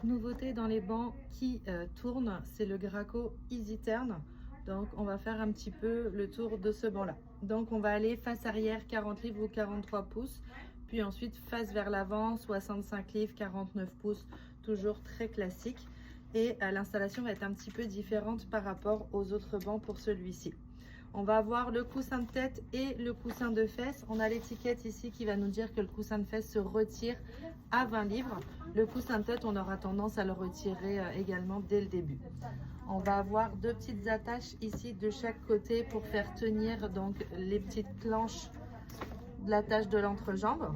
Nouveauté dans les bancs qui tournent, c'est le Graco Easy Turn. Donc on va faire un petit peu le tour de ce banc là. Donc on va aller face arrière 40 livres ou 43 pouces, puis ensuite face vers l'avant 65 livres 49 pouces, toujours très classique. Et l'installation va être un petit peu différente par rapport aux autres bancs pour celui-ci. On va avoir le coussin de tête et le coussin de fesses. On a l'étiquette ici qui va nous dire que le coussin de fesses se retire à 20 livres. Le coussin de tête, on aura tendance à le retirer également dès le début. On va avoir deux petites attaches ici de chaque côté pour faire tenir donc les petites planches de l'attache de l'entrejambe.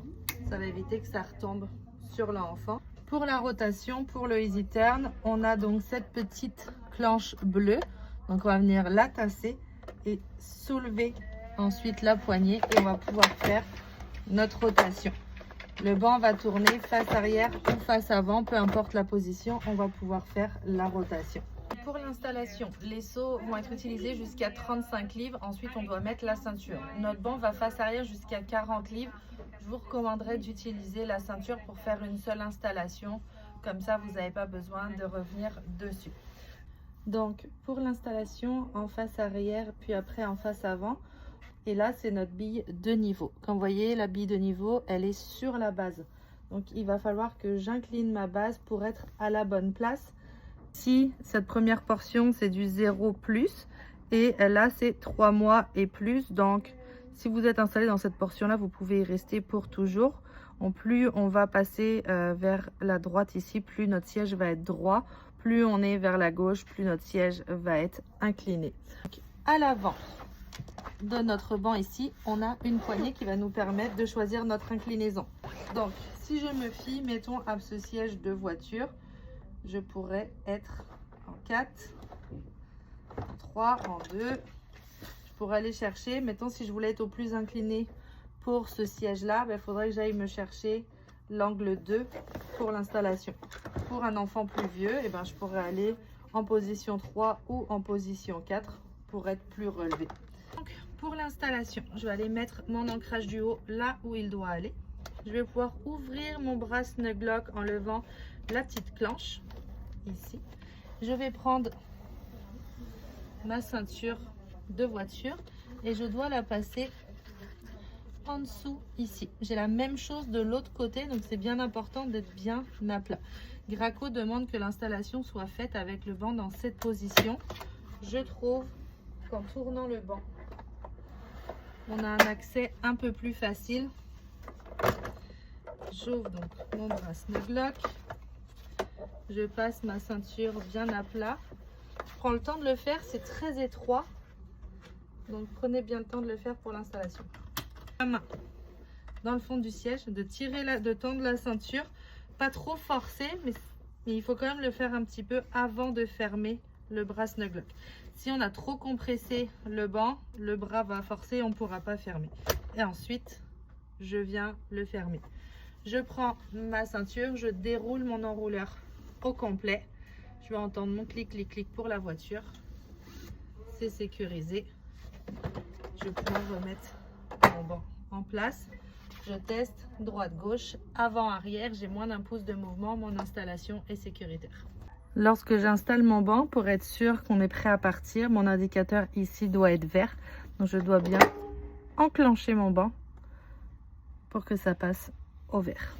Ça va éviter que ça retombe sur l'enfant. Pour la rotation, pour le Easy Turn, on a donc cette petite planche bleue. Donc on va venir la tasser et soulever ensuite la poignée et on va pouvoir faire notre rotation. Le banc va tourner face arrière ou face avant, peu importe la position, on va pouvoir faire la rotation. Pour l'installation, les seaux vont être utilisés jusqu'à 35 livres. Ensuite, on doit mettre la ceinture. Notre banc va face arrière jusqu'à 40 livres. Je vous recommanderais d'utiliser la ceinture pour faire une seule installation. Comme ça, vous n'avez pas besoin de revenir dessus. Donc, pour l'installation en face arrière, puis après en face avant. Et là, c'est notre bille de niveau. Comme vous voyez, la bille de niveau, elle est sur la base. Donc, il va falloir que j'incline ma base pour être à la bonne place. Ici, cette première portion, c'est du 0 plus. Et là, c'est 3 mois et plus. Donc, si vous êtes installé dans cette portion-là, vous pouvez y rester pour toujours. En plus, on va passer vers la droite ici, plus notre siège va être droit. Plus on est vers la gauche, plus notre siège va être incliné. Donc, à l'avant de notre banc ici, on a une poignée qui va nous permettre de choisir notre inclinaison. Donc, si je me fie, mettons, à ce siège de voiture, je pourrais être en 4, en 3, en 2. Je pourrais aller chercher, mettons, si je voulais être au plus incliné pour ce siège-là, il faudrait que j'aille me chercher l'angle 2 pour l'installation. Pour un enfant plus vieux, je pourrais aller en position 3 ou en position 4 pour être plus relevé. Donc, pour l'installation, je vais aller mettre mon ancrage du haut là où il doit aller. Je vais pouvoir ouvrir mon bras snug lock en levant la petite planche ici. Je vais prendre ma ceinture de voiture et je dois la passer en dessous ici. J'ai la même chose de l'autre côté, donc c'est bien important d'être bien à plat. Graco demande que l'installation soit faite avec le banc dans cette position. Je trouve qu'en tournant le banc, on a un accès un peu plus facile. J'ouvre donc mon bras snug lock. Je passe ma ceinture bien à plat. Je prends le temps de le faire, c'est très étroit. Donc prenez bien le temps de le faire pour l'installation. La main dans le fond du siège, de tirer de tendre la ceinture, pas trop forcer, mais il faut quand même le faire un petit peu avant de fermer le bras snug lock. Si on a trop compressé le banc, le bras va forcer, on ne pourra pas fermer. Et ensuite, je viens le fermer. Je prends ma ceinture, je déroule mon enrouleur au complet. Je vais entendre mon clic, clic, clic pour la voiture. C'est sécurisé. Je vais pouvoir remettre mon banc en place. Je teste droite-gauche, avant-arrière. J'ai moins d'un pouce de mouvement. Mon installation est sécuritaire. Lorsque j'installe mon banc, pour être sûr qu'on est prêt à partir, mon indicateur ici doit être vert. Donc je dois bien enclencher mon banc pour que ça passe au vert.